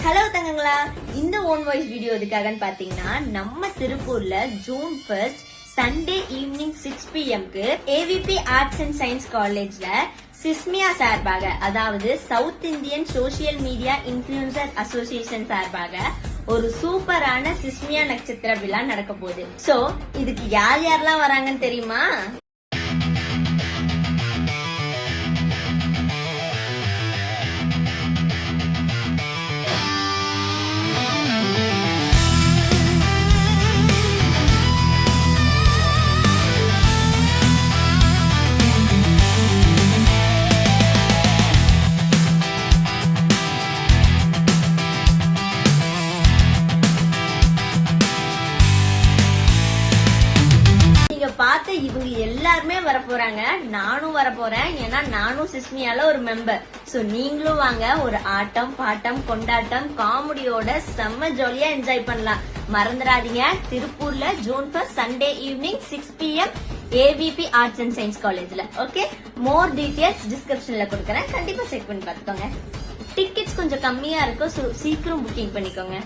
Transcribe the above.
Hello தங்கங்களா, இந்த own voice video எதுக்காகன்னு பாத்தீங்கன்னா, நம்ம திருப்பூர்ல June 1 Sunday evening 6 PM AVP arts and science காலேஜ்ல சிஸ்மியா சார்பாக, அதாவது south Indian social media influencer association சார்பாக ஒரு சூப்பரான சிஸ்மியா நட்சத்திர விழா நடக்க போகுது. சோ இதுக்கு யார் யாரெல்லாம் வராங்கன்னு தெரியுமா? பார்த்து இவங்க எல்லாருமே வர போறாங்க, நானும் வர போறேன். ஏன்னா நானும் சிஸ்மியால ஒரு மெம்பர். சோ நீங்களும் வாங்க, ஒரு ஆட்டம் பாட்டம் கொண்டாட்டம் காமெடியோட செம்ம ஜாலியா என்ஜாய் பண்ணலாம். மறந்துடாதீங்க, திருப்பூர்ல June 1 Sunday evening 6 PM AVP arts and science காலேஜ்ல. ஓகே, மோர் டீடைல்ஸ் டிஸ்கிரிப்ஷன்ல கொடுக்கறேன், கண்டிப்பா செக் பண்ணி பாத்துக்கோங்க. டிக்கெட்ஸ் கொஞ்சம் கம்மியா இருக்கும், சீக்கிரம் புக்கிங் பண்ணிக்கோங்க.